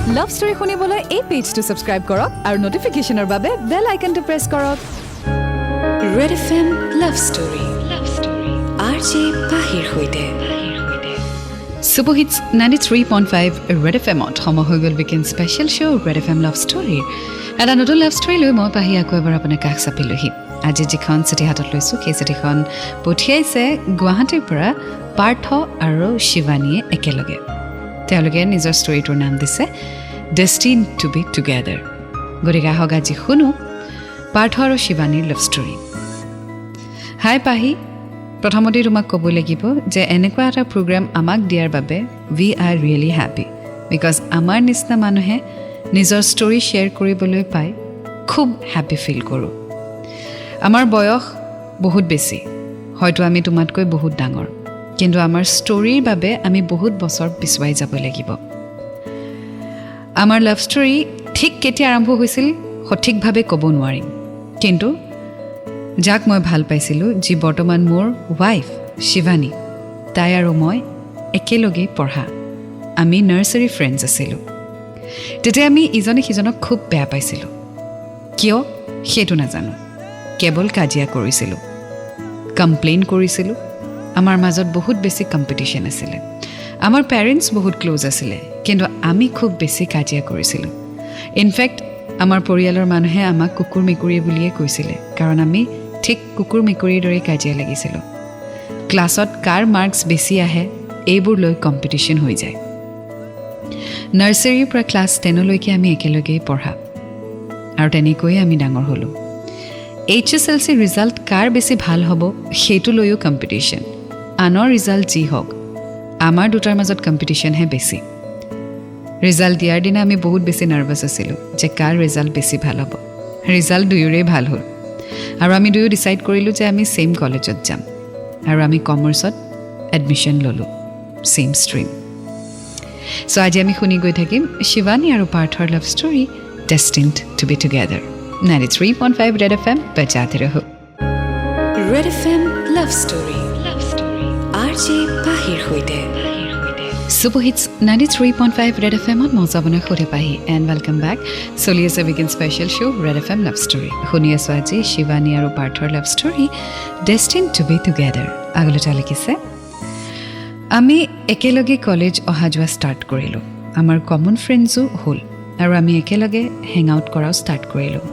Love story শুনিবলৈ এই পেজটো subscribe কৰক আৰু নটিফিকেশ্যনৰ বাবে বেল আইকনটো প্ৰেছ কৰক। Red FM love story RJ পাহিৰ সৈতে Super Hits 93.5 Red FM-ত সময় হৈ গ'ল weekend special show' Red FM love লাভ ষ্টৰীৰ এটা নতুন লাভ ষ্টৰী লৈ মই পাহি আকৌ এবাৰ আপোনাৰ কাষ চাপিলোহি। আজি যিখন চিঠি হাতত লৈছোঁ সেই চিঠিখন পঠিয়াইছে গুৱাহাটীৰ পৰা পাৰ্থ আৰু শিৱানীয়ে একেলগে। তেওঁলোকে নিজৰ ষ্টৰীটোৰ নাম দিছে ডেষ্টিন্ড টু বি টুগেডাৰ। গতিকে আহক আজি শুনো পাৰ্থ আৰু শিৱানীৰ লাভ ষ্টৰী। হাই পাহি, প্ৰথমতে তোমাক ক'ব লাগিব যে এনেকুৱা এটা প্ৰগ্ৰাম আমাক দিয়াৰ বাবে উই আৰ ৰিয়েলি হেপী, বিকজ আমাৰ নিচিনা মানুহে নিজৰ ষ্টৰী শ্বেয়াৰ কৰিবলৈ পাই খুব হেপী ফিল কৰোঁ। আমাৰ বয়স বহুত বেছি, হয়তো আমি তোমাতকৈ বহুত ডাঙৰ, কিন্তু আমাৰ ষ্টৰীৰ বাবে আমি বহুত বছৰ পিছুৱাই যাব লাগিব। আমাৰ লাভ ষ্টৰী ঠিক কেতিয়া আৰম্ভ হৈছিল সঠিকভাৱে ক'ব নোৱাৰিম, কিন্তু যাক মই ভাল পাইছিলোঁ, যি বৰ্তমান মোৰ ৱাইফ শিৱানী, তাই আৰু মই একেলগে পঢ়া। আমি নাৰ্চাৰী ফ্ৰেণ্ডছ আছিলোঁ। তেতিয়া আমি ইজনে সিজনক খুব বেয়া পাইছিলোঁ। কিয় সেইটো নাজানো, কেৱল কাজিয়া কৰিছিলোঁ, কমপ্লেইন কৰিছিলোঁ। আমাৰ মাজত বহুত বেছি কম্পিটিশ্যন আছিলে। আমাৰ পেৰেণ্টছ বহুত ক্ল'জ আছিলে, কিন্তু আমি খুব বেছি কাজিয়া কৰিছিলোঁ। ইনফেক্ট আমাৰ পৰিয়ালৰ মানুহে আমাক কুকুৰ মেকুৰী বুলিয়ে কৈছিলে, কাৰণ আমি ঠিক কুকুৰ মেকুৰীৰ দৰে কাজিয়া লাগিছিলোঁ। ক্লাছত কাৰ মাৰ্কছ বেছি আহে এইবোৰ লৈ কম্পিটিশ্যন হৈ যায়। নাৰ্চাৰীৰ পৰা ক্লাছ 10লৈকে আমি একেলগেই পঢ়া আৰু তেনেকৈয়ে আমি ডাঙৰ হ'লোঁ। HSLC ৰিজাল্ট কাৰ বেছি ভাল হ'ব সেইটো লৈও কম্পিটিশ্যন। আনৰ ৰিজাল্ট যি হওক, আমাৰ দুটাৰ মাজত কম্পিটিশ্যনহে বেছি। ৰিজাল্ট দিয়াৰ দিনা আমি বহুত বেছি নাৰ্ভাছ আছিলোঁ যে কাৰ ৰিজাল্ট বেছি ভাল হ'ব। ৰিজাল্ট দুয়োৰেই ভাল হ'ল আৰু আমি দুয়ো ডিচাইড কৰিলোঁ যে আমি ছেইম কলেজত যাম, আৰু আমি কমাৰ্চত এডমিশ্যন ল'লোঁ, ছেইম ষ্ট্ৰীম। চ' আজি আমি শুনি গৈ থাকিম শিৱানী আৰু পাৰ্থৰ love story destined to be together. 93.5 Red FM বজাতে ৰহো। Red FM love story RJ পাহিৰ সৈতে Super Hits 93.5 Red FM-ত মজা বনাই সৈতে পাহি এণ্ড ৱেলকাম বেক। চলি আছে weekend special show' Red FM love story. শুনি আছোঁ আজি শিৱানী আৰু পাৰ্থৰ love story destined to be together. আগলৈ লিখিছে, আমি একেলগে কলেজ অহা যোৱা ষ্টাৰ্ট কৰিলোঁ। আমাৰ কমন ফ্ৰেণ্ডছো হ'ল আৰু আমি একেলগে হেং আউট কৰাও ষ্টাৰ্ট কৰিলোঁ।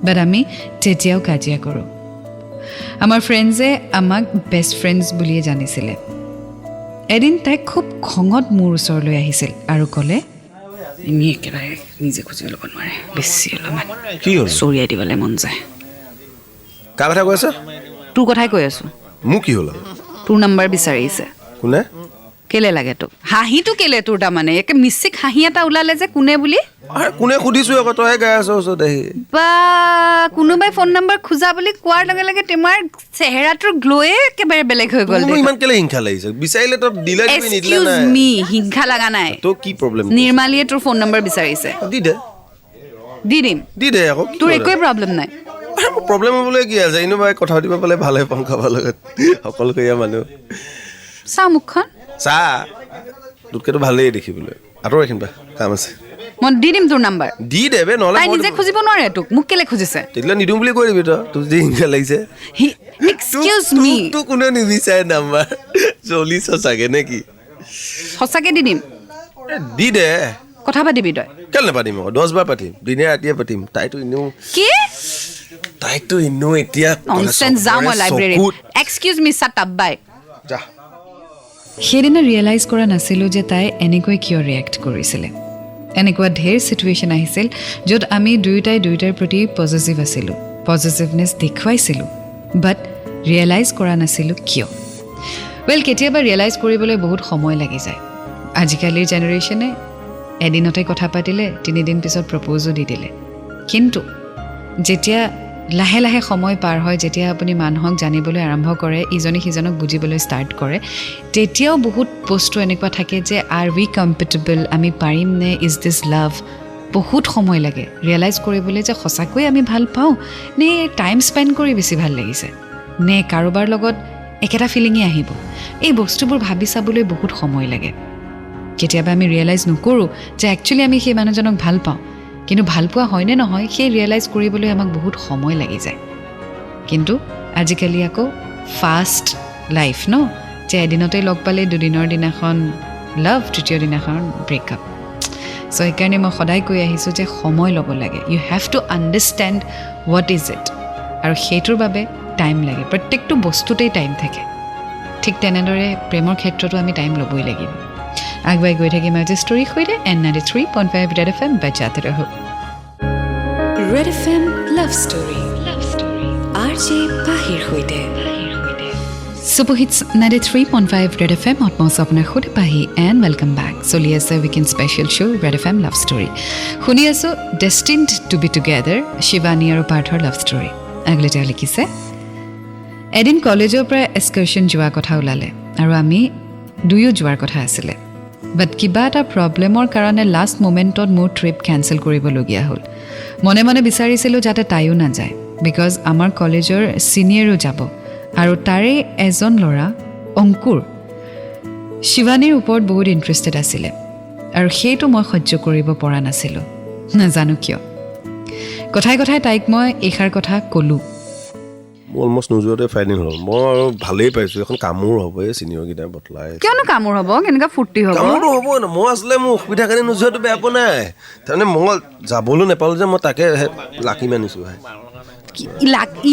বাট আমি তেতিয়াও কাজিয়া কৰোঁ। আমাৰ ফ্ৰেণ্ডছে আমাক বেষ্ট ফ্ৰেণ্ডছ বুলিয়ে জানিছিলে। এদিন তাই খুব খঙত মোৰ ওচৰলৈ আহিছিল আৰু ক'লে, এনে একেবাৰে নিজে খুজি ল'ব নোৱাৰে, বেছি অলপমান কি হ'ল? চৰিয়াই দিবলৈ মন যায়। কাৰ কথা কৈ আছ? তোৰ কথাই কৈ আছোঁ। মোক কি হ'ল? তোৰ নাম্বাৰ বিচাৰিছে। কোনে? কেলে লাগে তোক? হাঁহিটো কেলে তোৰ? তাৰমানে একে মিচিক হাঁহি এটা ওলালে যে কোনে বুলি। আৰে কোনে সুধিছো আকৌ, তইহে গাই আছ ওচৰত আহি। বা কোনোবাই ফোন নাম্বাৰ খোজা বুলি কোৱাৰ লগে লগে তোমাৰ চেহেৰাটোৰ গ্ল'য়ে একেবাৰে বেলেগ হৈ গ'ল। মোৰ ইমান কেলে হিংসা লাগিছে? বিচাৰিলে তই দিলে দিবি, নিদিলে এক্সকিউজ নাই। মি, হিংসা লগা নাই। তোৰ কি প্ৰব্লেম? নিৰ্মালীয়ে তোৰ ফোন নম্বৰ বিচাৰিছে, দি দে, দি দিম। দি দে আকৌ। তোৰ একোৱে প্ৰব্লেম নাই। প্ৰব্লেম হ'বলৈ কি আছে? এনেও কথা পাতিব পালে ভালে পাওঁ কাৰোবাৰ লগত, অকলশৰীয়া মানুহ। চাওঁ মুখখন, চা তোতকেতো ভালেই দেখিবলৈ। আঁতৰ এইখিনি পা কাম আছে। মই দি দিম তোৰ নাম্বাৰ। দি দে বে, নহ'লে তাই নিজে খুজিব নোৱাৰে তোক, মোক কেলে খুজিছে? তেতিয়াহ'লে নিদিওঁ বুলি কৈ দিবি তই। তোৰ যি হিংসা লাগিছে। এক্সকিউজ মি, তোক কোনে নিবিচাৰে নাম্বাৰ? চলিছ চাগে নে কি? সঁচাকে দি দিম। দি দে। কথা পাতিবি তই? কেলে নাপাতিম আকৌ? 10 বাৰ পাতিম, দিনে ৰাতিয়ে পাতিম। তাইতো এনেও এতিয়া ননচেন্স। যাওঁ মই লাইব্ৰেৰীত। এক্সকিউজ মি, চাট আপ, বাই। যা। সেইদিনা ৰিয়েলাইজ কৰা নাছিলোঁ যে তাই এনেকৈ কিয় ৰিয়েক্ট কৰিছিলে। এনেকুৱা ঢেৰ চিটুৱেশ্যন আহিছিল য'ত আমি দুয়োটাৰ প্ৰতি পজিটিভ আছিলোঁ, পজিটিভনেছ দেখুৱাইছিলোঁ, বাট ৰিয়েলাইজ কৰা নাছিলোঁ কিয়। কেতিয়াবা ৰিয়েলাইজ কৰিবলৈ বহুত সময় লাগি যায়। আজিকালিৰ জেনেৰেশ্যনে এদিনতে কথা পাতিলে 3 দিন পিছত প্ৰপ'জো দি দিলে। কিন্তু যেতিয়া লাহে লাহে সময় পাৰ হয়, যেতিয়া আপুনি মানুহক জানিবলৈ আৰম্ভ কৰে, ইজনে সিজনক বুজিবলৈ ষ্টাৰ্ট কৰে, তেতিয়াও বহুত বস্তু এনেকুৱা থাকে যে আৰ উই কম্পেটেবল, আমি পাৰিম নে, ইজ দিছ লাভ। বহুত সময় লাগে ৰিয়েলাইজ কৰিবলৈ যে সঁচাকৈয়ে আমি ভাল পাওঁ নে টাইম স্পেণ্ড কৰি বেছি ভাল লাগিছে, নে কাৰোবাৰ লগত একেটা ফিলিঙে আহিব। এই বস্তুবোৰ ভাবি চাবলৈ বহুত সময় লাগে। কেতিয়াবা আমি ৰিয়েলাইজ নকৰোঁ যে একচুৱেলি আমি সেই মানুহজনক ভাল পাওঁ কিন্তু ভাল পোৱা হয়নে নহয় সেই ৰিয়েলাইজ কৰিবলৈ আমাক বহুত সময় লাগি যায় কিন্তু আজিকালি আকৌ ফাষ্ট লাইফ ন যে এদিনতে লগ পালে দুদিনৰ দিনাখন লাভ তৃতীয় দিনাখন ব্ৰেকআপ চ' সেইকাৰণে মই সদায় কৈ আহিছোঁ যে সময় ল'ব লাগে you have to understand what is it আৰু সেইটোৰ বাবে টাইম লাগে প্ৰত্যেকটো বস্তুতেই টাইম থাকে ঠিক তেনেদৰে প্ৰেমৰ ক্ষেত্ৰতো আমি টাইম ল'বই লাগিব আগুৱাই গৈ থাকিম আজি ষ্টৰীৰ সৈতে N93.5 Red FM বাজাতে ৰহো Red FM Love Story RJ পাহিৰ সৈতে Super Hits 93.5 Red FM মই আপোনাৰ সৈতে পাহি এণ্ড ৱেলকাম বেক চলি আছে weekend special show' Red FM love story শুনি আছোঁ ডেষ্টিনড টু বি টুগেডাৰ শিৱানী আৰু পাৰ্থৰ লাভ ষ্টৰী আগলৈ তেওঁ লিখিছে এদিন কলেজৰ পৰা এক্সকাৰ্ছন যোৱাৰ কথা ওলালে আৰু আমি দুয়ো যোৱাৰ কথা আছিলে বাট কিবা এটা প্ৰব্লেমৰ কাৰণে লাষ্ট মোমেণ্টত মোৰ ট্ৰিপ কেঞ্চেল কৰিবলগীয়া হ'ল মনে মনে বিচাৰিছিলোঁ যাতে তাইও নাযায় বিকজ আমাৰ কলেজৰ ছিনিয়ৰো যাব আৰু তাৰে এজন ল'ৰা অংকুৰ শিৱানীৰ ওপৰত বহুত ইণ্টাৰেষ্টেড আছিলে আৰু সেইটো মই সহ্য কৰিব পৰা নাছিলোঁ নাজানো কিয় কথাই কথাই তাইক মই এইষাৰ কথা ক'লোঁ অলমষ্ট নোযোৱাতে ফাইনেল হ'ল মই আৰু ভালেই পাইছোঁ এখন কামোৰ হ'ব এই চিনিয়ৰকেইটা বটলাই কিয়নো কামোৰ হ'ব কেনেকুৱা ফূৰ্তি হ'ব কামোৰটো হ'ব ন মই আচলতে মোৰ অসুবিধা কাৰণে নোযোৱাটো বেয়া পোৱা নাই তাৰমানে মই যাবলৈ নাপালোঁ যে মই তাকে লাকি মানিছোঁ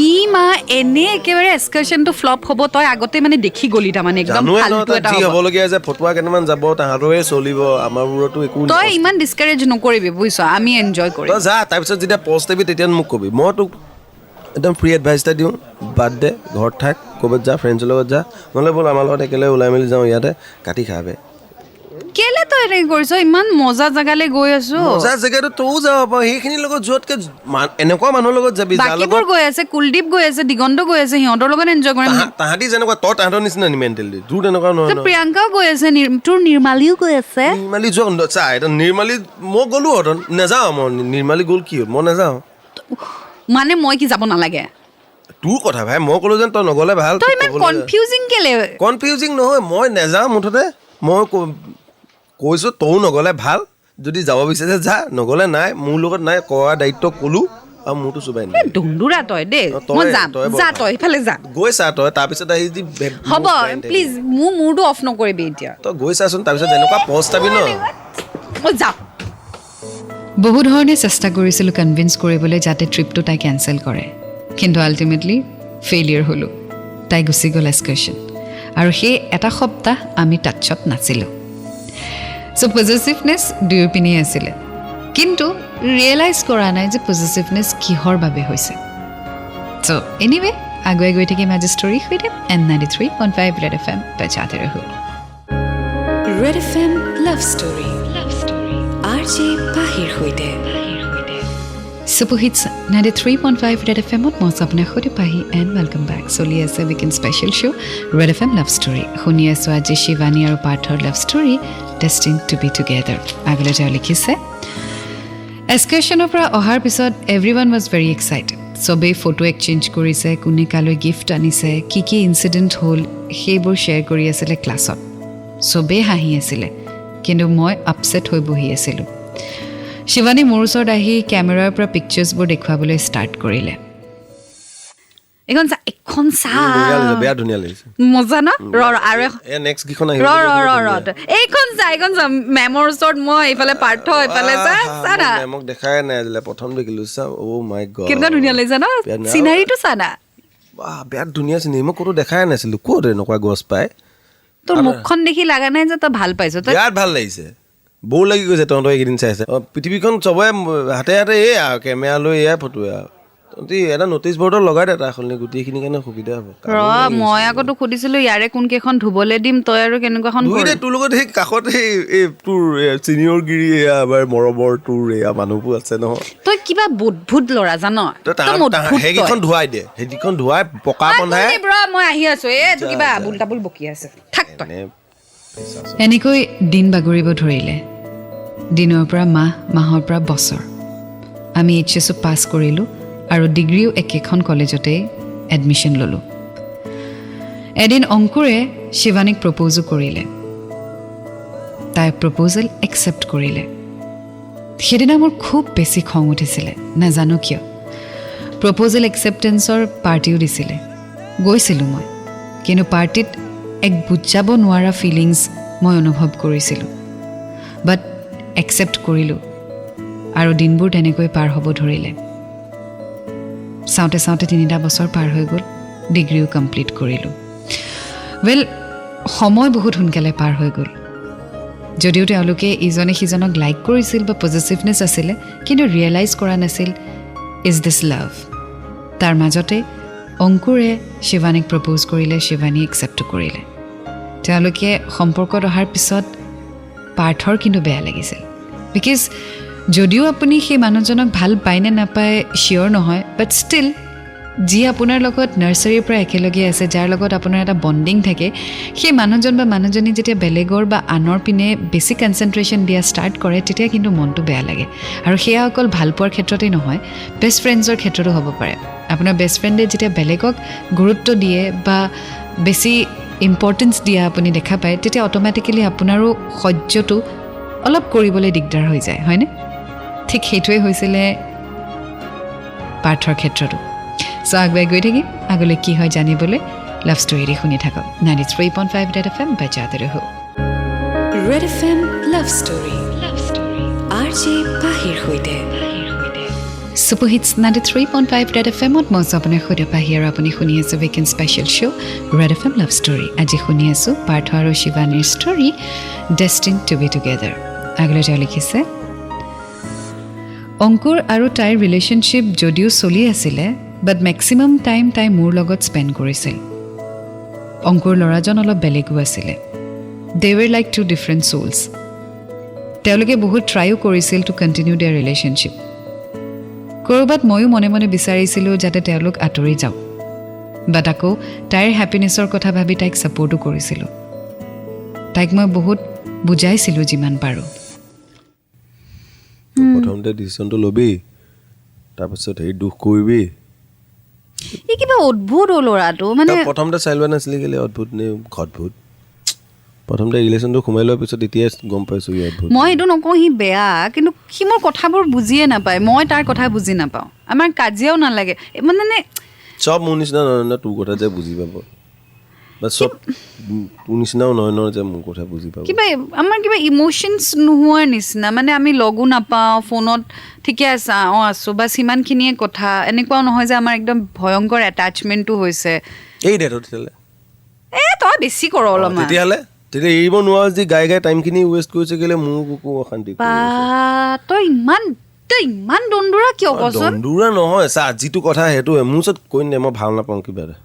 ই মা এনে একেবাৰে এক্সকাৰ্ছনটো ফ্লপ হ'ব তই আগতে মানে দেখি গলি তাৰমানে একদম জানোৱে ন ফাল্টু তাত এটা যি হ'ব হ'বলগীয়া যে ফটোৱা কেইটামান যাব তাহাঁতৰে চলিব আমাৰবোৰতো একো তই ইমান ডিছকাৰেজ নকৰিবি বুজিছ আমি এনজয় কৰিম তই যা তাৰপিছত যেতিয়া পষ্ট দিবি তেতিয়া মোক কবি মই তোক একদম ফ্ৰী এডভাইচ এটা দিওঁ বাদ দে ঘৰত থাক ক'ৰবাত যা ফ্ৰেণ্ডছৰ লগত যা নহ'লে ব'ল আমাৰ লগত একেলগে ওলাই মেলি যাওঁ ইয়াতে কাটি খাবে কেলে তই এনেকৈ কৰিছ ইমান মজা জেগালৈ গৈ আছো মজা জেগাটো তয়ো যাব পাৰ সেইখিনিৰ লগত যোৱাতকৈ এনেকুৱা মানুহৰ লগত যাবি যাৰ লগত বাকীবোৰ গৈ আছে কুলদীপ গৈ আছে দিগন্ত গৈ আছে সিহঁতৰ লগত এনজয় কৰিম তাহাঁতি যেনেকুৱা তই তাহাঁতৰ নিচিনা নি মেণ্টেলি তোৰ তেনেকুৱা নহয় প্ৰিয়ংকাও গৈ আছে তোৰ নিৰ্মালীও গৈ আছে নিৰ্মালী যোৱা চা এতিয়া নিৰ্মালী মই গ'লোঁ হতন নাযাওঁ মই নিৰ্মালী গ'ল কি হ'ল মই নাযাওঁ মানে মই কি যাব নালাগে তোৰ কথা ভাই মই ক'লো যেন তই নগ'লে ভাল তই ইমান কনফিউজিং কেলে কনফিউজিং নহয় মই নাযাওঁ মুঠতে মই কৈছোঁ তয়ো নগ'লে ভাল যদি যাব বিচাৰিছে যা নগ'লে নাই মোৰ লগত নাই কৰা দায়িত্ব ক'লোঁ আৰু মোৰতো চুবাই নাই ডুন্দুৰা তই দেই মই যাম যা তই ইফালে যা গৈছা তই তাৰপিছত আহি যি হ'ব প্লিজ মোৰ মুডটো অফ নকৰিবি এতিয়া তই গৈছাচোন তাৰপিছত যেনেকুৱা পষ্টাবি ন মই যাম বহু ধৰণে চেষ্টা কৰিছিলোঁ কনভিন্স কৰিবলৈ যাতে ট্ৰিপটো তাই কেঞ্চেল কৰে কিন্তু আল্টিমেটলি ফেইলিয়াৰ হ'লোঁ তাই গুচি গ'ল এক্সকাৰ্ছন আৰু সেই এটা সপ্তাহ আমি টাচত নাছিলোঁ চ' পজিটিভনেছ দুয়ো পিনেই আছিলে কিন্তু ৰিয়েলাইজ কৰা নাই যে পজিটিভনেছ কিহৰ বাবে হৈছে চ' এনিৱে আগুৱাই গৈ থাকিম আজি ষ্টৰী সৈতে N93.5 Red FM বাজাতে ৰহো Red FM Love Story RJ পাহিৰ সৈতে Super Hits 93.5 Red FM মই আপোনাৰ সৈতে পাহি এণ্ড ৱেলকাম বেক চলি আছে weekend special show' Red FM love story শুনি আছোঁ আজি শিৱানী আৰু পাৰ্থৰ love story destined to be together আগলৈ তেওঁ লিখিছে এক্সকাৰ্ছনৰ পৰা অহাৰ পিছত এভৰিৱান ৱাজ ভেৰি এক্সাইটেড চবেই ফটো এক্সচেঞ্জ কৰিছে কোনে কালৈ গিফ্ট আনিছে কি কি ইনচিডেণ্ট হ'ল সেইবোৰ শ্বেয়াৰ কৰি আছিলে ক্লাছত চবেই হাঁহি আছিলে কিন্তু মই আপছেট হৈ বহি আছিলোঁ শিৱানী মোৰ ওচৰত আহি কেমেৰাৰ পৰা পিকচাৰ্ছবোৰ দেখুৱাবলৈ ষ্টাৰ্ট কৰিলে এখন চা বেয়া ধুনীয়া লাগিছে মজা ন আৰু নেক্সট কিখন আহিব এইখন চা মেমৰ ওচৰত মই এইফালে পাৰ্থ এইফালে চা না মেমক দেখাই নাই আজিলে প্ৰথম দেখিলোঁ চা অ মাই গড কেনেকুৱা ধুনীয়া লাগিছে ন চিনাৰীটো চা না বাহ বিৰাট ধুনীয়া চিনাৰী মই ক'তো দেখাই নাছিলোঁ ক'ত এনেকুৱা গছ পায় তোৰ মুখখন দেখি লগা নাই যে তই ভাল পাইছ তই বিৰাট ভাল লাগিছে বৰ লাগি গৈছে তহঁতৰ এইকেইদিন চাইছে পৃথিৱীখন চবৰে হাতে হাতে এই আৰু কেমেৰা লৈ এয়াই ফটো আৰু তহঁতি এটা নটিচ বৰ্ডত লগাই দে তাৰ সলনি গোটেইখিনি কাৰণে সুবিধা হ'ব মই আকৌ তোক সুধিছিলোঁ ইয়াৰে কোনকেইখন ধুবলৈ দিম তই আৰু কেনেকুৱাখন দে তোৰ লগত সেই কাষত এই তোৰ চিনিয়ৰগিৰি এয়া আমাৰ মৰমৰ তোৰ এয়া মানুহবোৰ আছে নহয় তই কিবা বুদ্ভুত ল'ৰা জান সেইকেইখন ধুৱাই দে সেইকেইখন ধুৱাই পকা বন্ধাই মই আহি আছো এইটো কিবা আবুল তাবুল বকি আছে থাক তই এনেকৈ দিন বাগৰিব ধৰিলে দিনৰ পৰা মাহৰ পৰা বছৰ আমি HSO পাছ কৰিলোঁ আৰু ডিগ্ৰীও একেখন কলেজতেই এডমিশ্যন ল'লোঁ এদিন অংকুৰে শিৱানীক প্ৰপ'জো কৰিলে তাই প্ৰপ'জেল একচেপ্ট কৰিলে সেইদিনা মোৰ খুব বেছি খং উঠিছিলে নাজানো কিয় প্ৰপ'জেল একচেপ্টেঞ্চৰ পাৰ্টিও দিছিলে গৈছিলোঁ মই কিন্তু পাৰ্টিত এক বুজাব নোৱাৰা ফিলিংছ মই অনুভৱ কৰিছিলোঁ বাট একচেপ্ট কৰিলোঁ আৰু দিনবোৰ তেনেকৈ পাৰ হ'ব ধৰিলে চাওঁতে 3টা বছৰ পাৰ হৈ গ'ল ডিগ্ৰীও কমপ্লিট কৰিলোঁ ৱেল সময় বহুত সোনকালে পাৰ হৈ গ'ল যদিও তেওঁলোকে ইজনে সিজনক লাইক কৰিছিল বা পজিটিভনেছ আছিলে কিন্তু ৰিয়েলাইজ কৰা নাছিল ইজ দিছ লাভ তাৰ মাজতে অংকুৰে শিৱানীক প্ৰপ'জ কৰিলে শিৱানী একচেপ্ট কৰিলে তেওঁলোকে সম্পৰ্কত অহাৰ পিছত পাৰ্থৰ কিন্তু বেয়া লাগিছিল বিকজ যদিও আপুনি সেই মানুহজনক ভাল পায় নে নাপায় চিয়'ৰ নহয় বাট ষ্টিল যি আপোনাৰ লগত নাৰ্চাৰীৰ পৰা একেলগে আছে যাৰ লগত আপোনাৰ এটা বণ্ডিং থাকে সেই মানুহজন বা মানুহজনী যেতিয়া বেলেগৰ বা আনৰ পিনে বেছি কনচেনট্ৰেশ্যন দিয়া ষ্টাৰ্ট কৰে তেতিয়া কিন্তু মনটো বেয়া লাগে আৰু সেয়া অকল ভাল পোৱাৰ ক্ষেত্ৰতেই নহয় বেষ্ট ফ্ৰেণ্ডছৰ ক্ষেত্ৰতো হ'ব পাৰে আপোনাৰ বেষ্ট ফ্ৰেণ্ডে যেতিয়া বেলেগক গুৰুত্ব দিয়ে বা বেছি ইম্পৰ্টেঞ্চ দিয়া আপুনি দেখা পায় তেতিয়া অট'মেটিকেলি আপোনাৰো সহ্যটো অলপ কৰিবলৈ দিগদাৰ হৈ যায় হয়নে ঠিক সেইটোৱে হৈছিলে পাৰ্থৰ ক্ষেত্ৰতো চ' আগুৱাই গৈ থাকিম আগলৈ কি হয় জানিবলৈ লাভ ষ্টৰীৰে শুনি থাকক 93.5 ৰেড FM বজাতে ৰহো Red FM love story RJ পাহিৰ সৈতে Super Hits 93.5 Red FM ত মই আপোনাৰ সৈতে পাহি আৰু আপুনি শুনি আছে weekend special show' Red FM love story আজি শুনি আছোঁ পাৰ্থ আৰু শিৱানীৰ story destined to be together আগলৈ তেওঁ লিখিছে অংকুৰ আৰু তাইৰ ৰিলেশ্যনশ্বিপ যদিও চলি আছিলে বাট মেক্সিমাম টাইম তাই মোৰ লগত স্পেণ্ড কৰিছিল অংকুৰ ল'ৰাজন অলপ বেলেগো আছিলে দে ৱেৰ লাইক টু ডিফাৰেণ্ট চ'লছ তেওঁলোকে বহুত ট্ৰাইও কৰিছিল টু কণ্টিনিউ দেয়াৰ ৰিলেশ্যনশ্বিপ ক'ৰবাত ময়ো মনে মনে বিচাৰিছিলোঁ যাতে তেওঁলোক আঁতৰি যাওক বাট আকৌ তাইৰ হেপিনেছৰ কথা ভাবি তাইক ছাপৰ্টো কৰিছিলোঁ তাইক মই বহুত বুজাইছিলোঁ যিমান পাৰোঁ প্ৰথমতে ডিচিশ্যনটো ল'বি তাৰপিছত সেই দুখ কৰিবি এই কিবা অদ্ভুত ল'ৰাটো মানে প্ৰথমতে চাই লোৱা নাছিলি কেলে অদ্ভুত নে ঘটভূত প্ৰথমতে ৰিলেশ্যনটো সোমাই লোৱাৰ পিছত এতিয়া গম পাইছোঁ ই অদ্ভুত মই এইটো নকওঁ সি বেয়া কিন্তু সি মোৰ কথাবোৰ বুজিয়ে নাপায় মই তাৰ কথা বুজি নাপাওঁ আমাৰ কাজিয়াও নালাগে মানে চব মোৰ নিচিনা নহয় ন তোৰ কথা যে বুজি পাব বা চব তোৰ নিচিনাও নহয় ন যে মোৰ কথা বুজি পাব কিবা আমাৰ কিবা ইম'শ্যনছ নোহোৱাৰ নিচিনা মানে আমি লগো নাপাওঁ ফোনত ঠিকে আছে আছোঁ বাছ সিমানখিনিয়ে কথা এনেকুৱাও নহয় যে আমাৰ একদম ভয়ংকৰ এটাচমেণ্টটো হৈছে এই দে তেতিয়াহ'লে তই বেছি কৰ অলপমান তেতিয়াহ'লে তেতিয়া এৰিব নোৱাৰো যে গাই টাইমখিনি ৱেষ্ট কৰিছে কেলে মোৰ কুকু অশান্তি তই ইমান দন্দুৰা কিয় কচোন দন্দুৰা নহয় চা যিটো কথা সেইটোৱে মোৰ ওচৰত কৈ দে মই ভাল নাপাওঁ কিবা এটা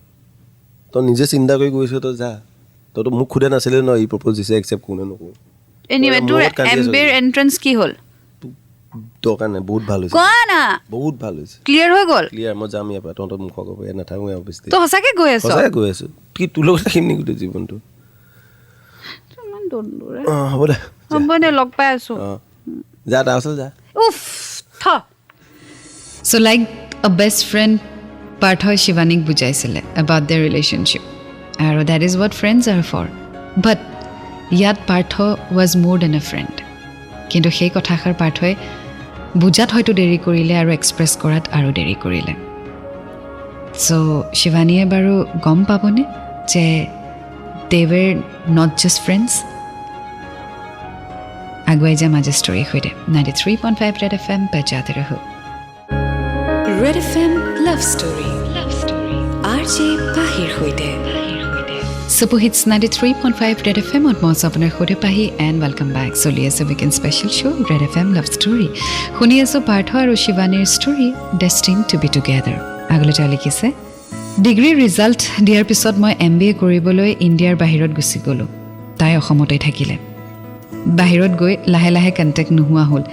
তই নিজে চিন্তা কৰি গৈছ তই যা তইতো মোক সোধা নাছিলে ন ই প্ৰপ'জ দিছে একচেপ্ট কোনে নকৰোঁ এনিৱে তোৰ এমবিএৰ এণ্ট্ৰেঞ্চ কি হ'ল দৰকাৰ নাই বহুত ভাল হৈছে কোৱা না বহুত ভাল হৈছে ক্লিয়াৰ হৈ গ'ল ক্লিয়াৰ মই যাম ইয়াৰ পৰা তহঁতৰ মুখৰ ক'ব ইয়াত নাথাকোঁ ইয়াৰ অৱস্থিত তই সঁচাকৈ গৈ আছ সঁচাই গৈ আছোঁ কি তোৰ লগত থাকিম নেকি গোটেই জীৱনটো ইমান দন্দুৰা অঁ হ'ব দে হ'ব দে লগ পাই আছোঁ অঁ যা তাৰপাছত যা of the show' like a best friend পাৰ্থই শিৱানীক বুজাইছিলে এবাউট দেয়াৰ ৰিলেশ্যনশ্বিপ আৰু that is what friends are for but ইয়াত পাৰ্থ was more than a friend কিন্তু সেই কথাষাৰ পাৰ্থই বুজাত হয়তো দেৰি কৰিলে আৰু এক্সপ্ৰেছ কৰাত আৰু দেৰি কৰিলে চ' শিৱানীয়ে বাৰু গম পাবনে যে they were not just friends আগুৱাই যাম আজি ষ্টৰীৰ সৈতে 93.5 ৰেড FM বজাতে ৰহো Red FM love story RJ পাহিৰ সৈতে Super Hits 93.5 Red FM ত মই আপোনাৰ সৈতে পাহি এণ্ড ৱেলকাম বেক চলি আছে weekend special show' Red FM love story শুনি আছোঁ পাৰ্থ আৰু শিৱানীৰ story destined to be together আগলৈ তেওঁ লিখিছে ডিগ্ৰীৰ ৰিজাল্ট দিয়াৰ পিছত মই MBA কৰিবলৈ ইণ্ডিয়াৰ বাহিৰত গুচি গ'লোঁ তাই অসমতেই থাকিলে বাহিৰত গৈ লাহে লাহে কণ্টেক্ট নোহোৱা হ'ল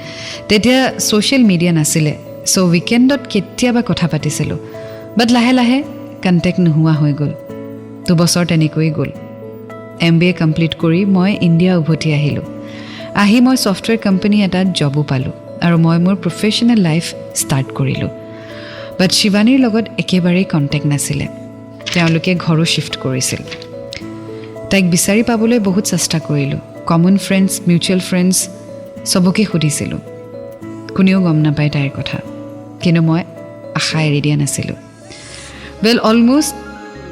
তেতিয়া ছ'চিয়েল মিডিয়া নাছিলে চ' উইকেণ্ডত কেতিয়াবা কথা পাতিছিলোঁ বাট লাহে লাহে কণ্টেক্ট নোহোৱা হৈ গ'ল 2 বছৰ তেনেকৈয়ে গ'ল MBA কমপ্লিট কৰি মই ইণ্ডিয়া উভতি আহিলোঁ আহি মই ছফ্টৱেৰ কোম্পানী এটাত জবো পালোঁ আৰু মই মোৰ প্ৰফেশ্যনেল লাইফ ষ্টাৰ্ট কৰিলোঁ বাট শিৱানীৰ লগত একেবাৰেই কণ্টেক্ট নাছিলে তেওঁলোকে ঘৰো শ্বিফ্ট কৰিছিল তাইক বিচাৰি পাবলৈ বহুত চেষ্টা কৰিলোঁ কমন ফ্ৰেণ্ডছ মিউচুৱেল ফ্ৰেণ্ডছ চবকে সুধিছিলোঁ কোনেও গম নাপায় তাইৰ কথা কিন্তু মই আশা এৰি দিয়া নাছিলোঁ ৱেল অলমষ্ট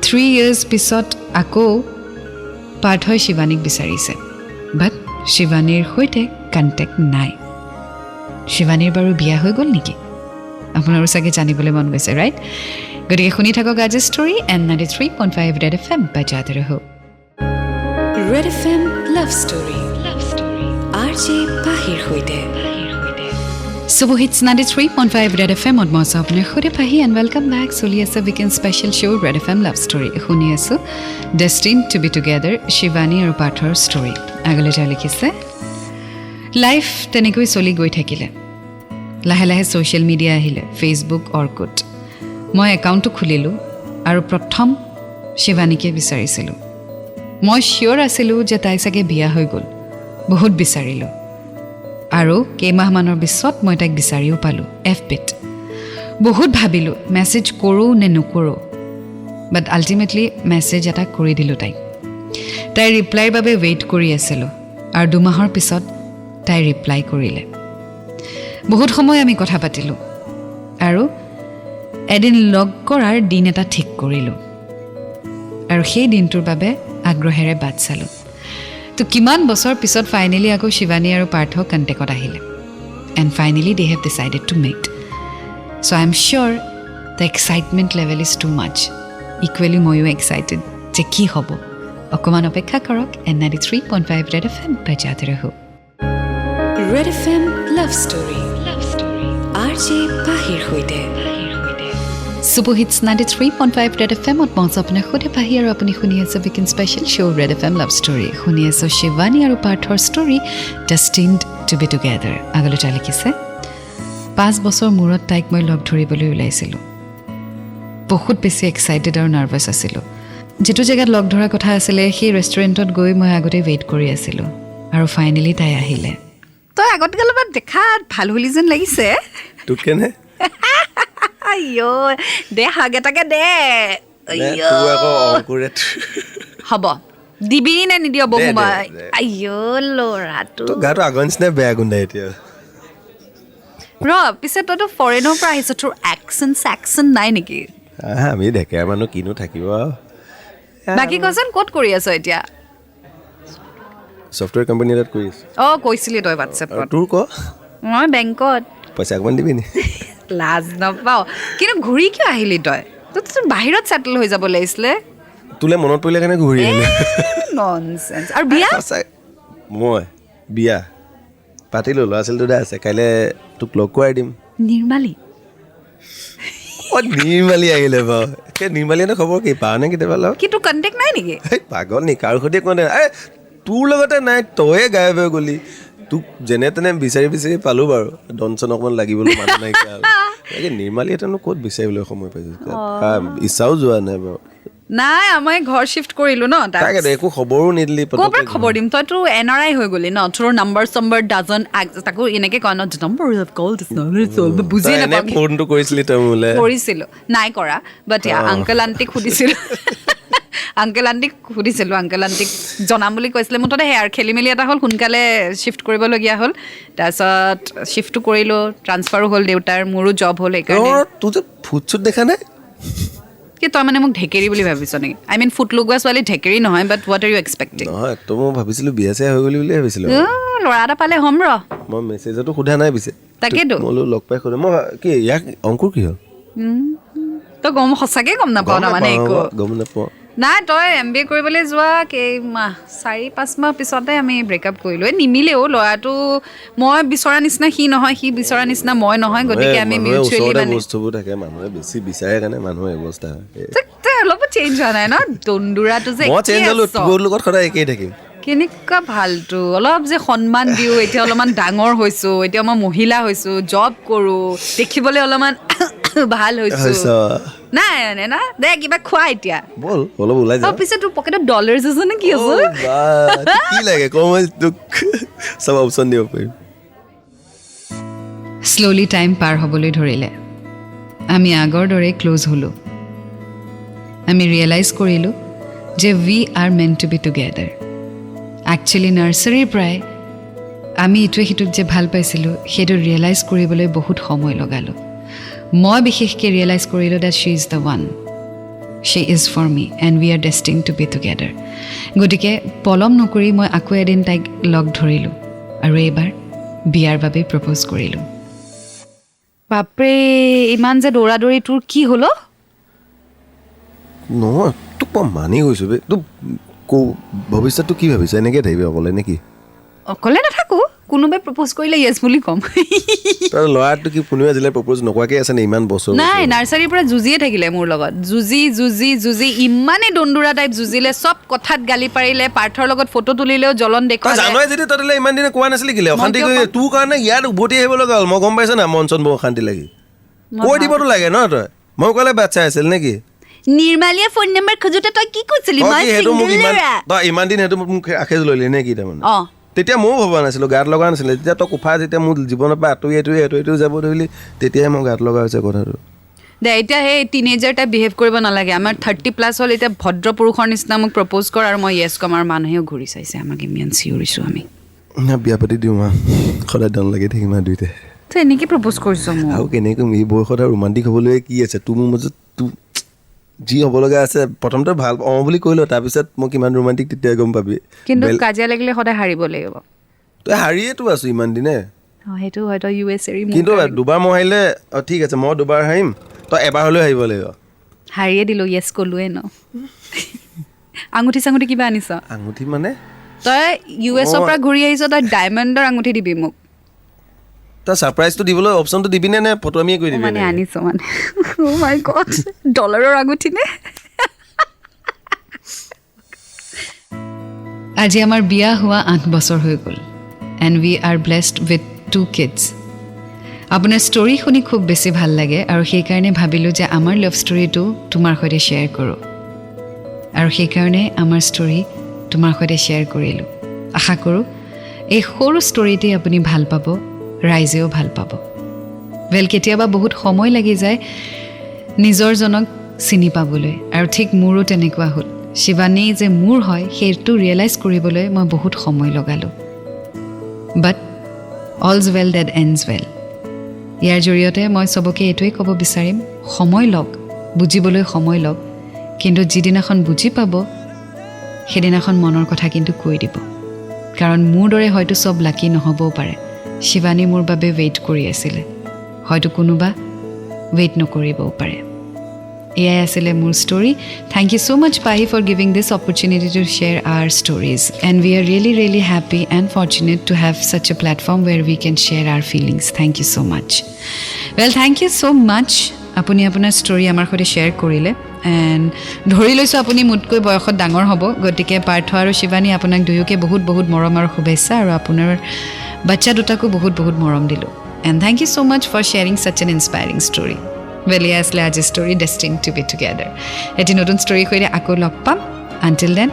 3 years পিছত আকৌ পাৰ্থই শিৱানীক বিচাৰিছে বাট শিৱানীৰ সৈতে কণ্টেক্ট নাই শিৱানীৰ বাৰু বিয়া হৈ গ'ল নেকি আপোনাৰো চাগে জানিবলৈ মন গৈছে ৰাইট গতিকে শুনি থাকক আজিৰ ষ্টৰী এণ্ড 93.5 ৰেড FM বাজাতে ৰহো Red FM love story RJ পাহিৰ সৈতে So it's 93.5 Red FM on Mosa Apne Khode Pahi and welcome back Soli asa weekend special show Red FM Love Story Khuni asu Destined to be together Shivani aru Parthor story Agale ja likhise Life tenekoi soli goi thakile Lahe lahe social media ahile Facebook Orkut Moi account to khulilu aru prothom Shivani ke bisarisilu Moi sure asilu je tai sage biya hoi gol bahut bisarilu আৰু কেইমাহমানৰ পিছত মই তাইক বিচাৰিও পালোঁ FBত বহুত ভাবিলোঁ message কৰোঁ নে নকৰোঁ বাট আল্টিমেটলি মেছেজ এটা কৰি দিলোঁ তাইৰ ৰিপ্লাইৰ বাবে ৱেইট কৰি আছিলোঁ আৰু 2 মাহৰ পিছত তাই ৰিপ্লাই কৰিলে বহুত সময় আমি কথা পাতিলোঁ আৰু এদিন লগ কৰাৰ দিন এটা ঠিক কৰিলোঁ আৰু সেই দিনটোৰ বাবে আগ্ৰহেৰে বাট চালোঁ তো কিমান বছৰ পিছত ফাইনালি আকৌ শিৱানী আৰু পাৰ্থ কণ্টেক্টত আহিলে and finally they have decided to meet so' I am sure the excitement level is too much equally ময়ো এক্সাইটেড যে কি হ'ব অকণমান অপেক্ষা কৰক এণ্ড 93.5 ৰেড FM বাজাতে ৰহো Red FM love story RJ পাহিৰ সৈতে Super Hits 93.5 Red FM at Mosa Apne Khode Pahi aru apni khuni ase weekend special show Red FM Love Story khuni ase Shivani aru Parthor story Destined to be together agalo ta likhise 5 বছৰ মূৰত তাইক মই লগ ধৰিবলৈ ওলাইছিলোঁ বহুত বেছি excited আৰু nervous আছিলোঁ যেটো জেগাত লগ ধৰা কথা আছিলে সেই ৰেষ্টুৰেণ্টত গৈ মই আগতে ৱেইট কৰি আছিলোঁ আৰু ফাইনালি তাই আহিলে তই আগত গ'লে বা দেখাত ভাল বুলি যেন লাগিছে তোক কেনে আইও দে হাগ এটাকে দে তোৰ আকৌ অংকুৰে হ'ব দিবি নে নিদিয় দে, বহুমাই দে। আইও ল'ৰাটো তোৰ গাটো আগৰ নিচিনাই বেয়া গোন্ধাই এতিয়া পিছে তইতো ফৰেনৰ পৰা আহিছ তোৰ একচন নাই নেকি আমি ডেকেৰা মানুহ কিনো থাকিব বাকী কচোন ক'ত কৰি আছ এতিয়া ছফ্টৱেৰ কোম্পানী এটাত কৰি আছো কৈছিলি তই আৰু হোৱাটছএপত তোৰ ক মই বেংকত পইচা অকণমান দিবি নি লাজ নাপাওঁ কিন্তু ঘূৰি কিয় আহিলি তই তোৰ বাহিৰত ছেটেল হৈ যাব লাগিছিলে তোলে মনত পৰিলে কাৰণে ঘূৰি আহিলে ননচেন্স আৰু বিয়া সঁচাই মই বিয়া পাতিলোঁ ল'ৰা ছোৱালী দুটা আছে কাইলৈ তোক লগ কৰাই দিম নিৰ্মালী নিৰ্মালী আহিলে বাৰু সেই নিৰ্মালীহঁতৰ খবৰ কি পাৱ নে কেতিয়াবা লগ কি তোৰ কণ্টেক্ট নাই নেকি পাগল নি কাৰো সৈতে কোৱা নাই এই তোৰ লগতে নাই তয়ে গায়ব হৈ গ'লি তোক যেনে তেনে বিচাৰি বিচাৰি পালোঁ বাৰু ডনচন অকণমান লাগিবলৈ মানুহ নাইকিয়া এই নিৰ্মালীহঁতেনো ক'ত বিচাৰিবলৈ সময় পাইছে ইচ্ছাও যোৱা নাই বাৰু নাই আমাৰ ঘৰ শিফ্ট কৰিলো ন তাকেতো একো খবৰো নিদিলি ক'ৰ পৰা খবৰ দিম তইতো NRI হৈ গ'লি ন তোৰ নম্বৰ ডাজন তাকো এনেকে কয় ন নম্বৰ বুজিয়ে নাপাওঁ ফোনটো কৰিছিলি তই মোলে কৰিছিলোঁ নাই কৰা বাট আংকল আণ্টিক সুধিছিলোঁ আংকল আণ্টিক জনাম বুলি কৈছিলে মুঠতে সেয়াৰ খেলি মেলি এটা হ'ল সোনকালে শ্বিফ্ট কৰিবলগীয়া হ'ল তাৰপিছত শ্বিফ্টটো কৰিলোঁ ট্ৰান্সফাৰো হ'ল দেউতাৰ মোৰো জব হ'ল সেইকাৰণে তোৰ যে ফুট চুট দেখা নাই কি তই মানে মোক ঢেকেৰি বুলি ভাবিছ নেকি আই মিন ফুট লগোৱা ছোৱালী ঢেকেৰি নহয় বাট হোৱাট আৰ ইউ এক্সপেক্টিং নহয় তো মই ভাবিছিলোঁ বিয়া চিয়া হৈ গ'লি বুলি ভাবিছিলোঁ ল'ৰা এটা পালে হ'ম মই মেছেজতো সোধা নাই পিছে তাকেতো মই বোলো লগ পাই সোধে মই কি ইয়াক অংকুৰ কি হ'ল তই সঁচাকৈ গম নাপাওঁ তাৰমানে একো গম নাপাওঁ নাই তই MBA কৰিবলৈ যোৱা কেইমাহ 4-5 মাহ পিছতে আমি ব্ৰেকআপ কৰিলোঁ নিমিলেও ল'ৰাটো মই বিচৰা নিচিনা সি নহয় সি বিচৰা নিচিনা মই নহয় গতিকে আমি মিউচুৱেলি মানে বস্তুবোৰ থাকে মানুহে বেছি বিচাৰে কাৰণে মানুহৰ অৱস্থা হয় তই অলপ চেঞ্জ হোৱা নাই ন দন্দুৰাটো যে মই চেঞ্জ হ'লো তোৰ লগত সদায় একেই থাকিম কেনেকুৱা ভালটো অলপ যে সন্মান দিওঁ এতিয়া অলপমান ডাঙৰ হৈছোঁ এতিয়া মই মহিলা হৈছোঁ জব কৰোঁ দেখিবলৈ অলপমান ভাল হৈছোঁ নাই না দে কিবা খোৱা এতিয়া বল অলপ ওলাই যা পিছে তোৰ পকেটত ডলাৰ্ছ আছে নে কি আছে কি লাগে কওঁ মই তোক চব অপশ্যন দিব পাৰিম শ্ল'লি টাইম পাৰ হ'বলৈ ধৰিলে আমি আগৰ দৰে ক্ল'জ হ'লোঁ আমি ৰিয়েলাইজ কৰিলোঁ যে we are meant to be together actually নাৰ্চাৰীৰ পৰাই আমি ইটোৱে সিটোক যে ভাল পাইছিলোঁ সেইটো ৰিয়েলাইজ কৰিবলৈ বহুত সময় লগালোঁ মই বিশেষকৈ ৰিয়েলাইজ কৰিলোঁ that she is the one she is for me and we are destined to be together গতিকে পলম নকৰি মই আকৌ এদিন তাইক লগ ধৰিলোঁ আৰু এইবাৰ বিয়াৰ বাবে প্ৰপ'জ কৰিলোঁ বাপৰে ইমান যে দৌৰা-দৌৰি তোৰ কি হ'ল নহয় তোক মই মানি গৈছোঁ বে তোক ভৱিষ্যতটো কি ভাবিছা এনেকৈ থাকিবি অকলে নেকি অকলে নাথাকো কোনোবাই প্ৰপ'জ কৰিলে য়েছ বুলি ক'ম তাৰ ল'ৰাটো কি কোনোৱে আজিলৈ প্ৰপ'জ নকৰাকৈ আছে নে ইমান বছৰ নাই নাৰ্চাৰীৰ পৰা যুঁজিয়ে থাকিলে মোৰ লগত যুঁজি ইমানেই দন্দুৰা টাইপ যুঁজিলে চব কথাত গালি পাৰিলে পাৰ্থৰ লগত ফটো তুলিলেও জ্বলন দেখুৱালে জানুৱাৰী যদি তহঁতলৈ ইমান দিনে কোৱা নাছিলি কেলে অশান্তি কৰি তোৰ কাৰণে ইয়াত উভতি আহিব লগা হ'ল মই গম পাইছোঁ না মন চন বৰ অশান্তি লাগি কৈ দিবতো লাগে ন তই মই ক'লে বাচ্ছা আছিল নেকি নিৰ্মালীয়ে ফোন নম্বৰ খোজোতে তই কি কৈছিলি তই ইমান দিন সেইটো মোক আখেজ ললি নে কি তাৰমানে অঁ তেতিয়া ময়ো ভবা নাছিলোঁ গাত লগা নাছিলে তেতিয়া তই কোফা যেতিয়া মোৰ জীৱনৰ পৰা আঁতৰি যাব ধৰিলি তেতিয়াহে মই গাত লগা হৈছে কথাটো দে এতিয়া সেই টিনেজাৰ টাইপ বিহেভ কৰিব নালাগে আমাৰ 30+ হ'ল এতিয়া ভদ্ৰ পুৰুষৰ নিচিনা মোক প্ৰপ'জ কৰ আৰু মই য়েছ ক'ম আৰু মানুহেও ঘূৰি চাইছে আমাক ইমান চিঞৰিছোঁ আমি বিয়া পাতি দিওঁ মা সদায় দন লাগি থাকিম আৰু দুইটাই তই এনেকৈ প্ৰপ'জ কৰিছ মোক আৰু কেনেকৈ এই বয়সত আৰু ৰোমান্টিক হ'বলৈ কি আছে তোৰ মোৰ মাজত তোৰ যি হ'ব লগা আছে প্ৰথমতে ভাল বুলি কৈ ল তাৰপিছত মই কিমান ৰোমান্টিক তেতিয়া গম পাবি কিন্তু কাজিয়া লাগিলে সদায় হাৰিব লাগিব তই হাৰিয়েতো আছোঁ ইমান দিনে সেইটো হয়তো US এৰি কিন্তু দুবাৰ মই হাৰিলে ঠিক আছে মই দুবাৰ হাৰিম তই এবাৰ হ'লেও হাৰিব লাগিব হাৰিয়ে দিলোঁ য়েছ ক'লোৱে ন আঙুঠি চাঙুঠি কিবা আনিছ আঙুঠি মানে তই US পৰা ঘূৰি আহিছ তই ডায়মণ্ডৰ আঙুঠি দিবি মোক তই ছাৰপ্ৰাইজটো দিবলৈ অপশ্যনটো দিবিনে নে ফটোৱামিয়ে কৰি দিবি মানে আনিছ মানে অ' মাই গড ডলাৰৰ আঙুঠি নে আজি আমাৰ বিয়া হোৱা 8 বছৰ হৈ গ'ল and we R blessed with 2 kids আপোনাৰ ষ্টৰি শুনি খুব বেছি ভাল লাগে আৰু সেইকাৰণে ভাবিলোঁ যে আমাৰ লাভ ষ্টৰিটো তোমাৰ সৈতে শ্বেয়াৰ কৰোঁ আৰু সেইকাৰণে আমাৰ ষ্টৰি তোমাৰ সৈতে শ্বেয়াৰ কৰিলোঁ আশা কৰোঁ এই সৰু ষ্টৰিটি আপুনি ভাল পাব ৰাইজেও ভাল পাব কেতিয়াবা বহুত সময় লাগি যায় নিজৰজনক চিনি পাবলৈ আৰু ঠিক মোৰো তেনেকুৱা হ'ল শিৱানী যে মোৰ হয় সেইটো ৰিয়েলাইজ কৰিবলৈ মই বহুত সময় লগালোঁ but all's well that ends well ইয়াৰ জৰিয়তে মই চবকে এইটোৱে ক'ব বিচাৰিম সময় লওক বুজিবলৈ সময় লওক কিন্তু যিদিনাখন বুজি পাব সেইদিনাখন মনৰ কথা কিন্তু কৈ দিব কাৰণ মোৰ দৰে হয়তো চব লাকি নহ'বও পাৰে শিৱানী মোৰ বাবে ৱেইট কৰি আছিলে হয়তো কোনোবা ৱেইট নকৰিবও পাৰে এয়াই আছিলে মোৰ story thank you so' much Pahi for giving this opportunity to share our stories and we are really happy and fortunate to have such a platform where we can share our feelings thank you so' much thank you so' much আপুনি আপোনাৰ story আমাৰ সৈতে share কৰিলে and ধৰি লৈছোঁ আপুনি মোতকৈ বয়সত ডাঙৰ হ'ব গতিকে পাৰ্থ আৰু শিৱানী আপোনাক দুয়োকে বহুত বহুত মৰম আৰু শুভেচ্ছা আৰু আপোনাৰ বাচ্চা দুটাকো বহুত বহুত মৰম দিলোঁ and thank you so' much for sharing such an inspiring story এয়া আছিলে আজিৰ story destined to be together এটি নতুন ষ্টৰীৰ সৈতে আকৌ লগ পাম until then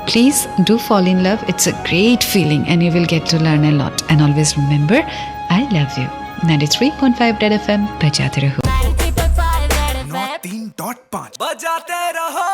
please do fall in love it's a great feeling and you will get to learn a lot and always remember I love you 93.5 Red FM बजाते रहो 93.5 बजाते रहो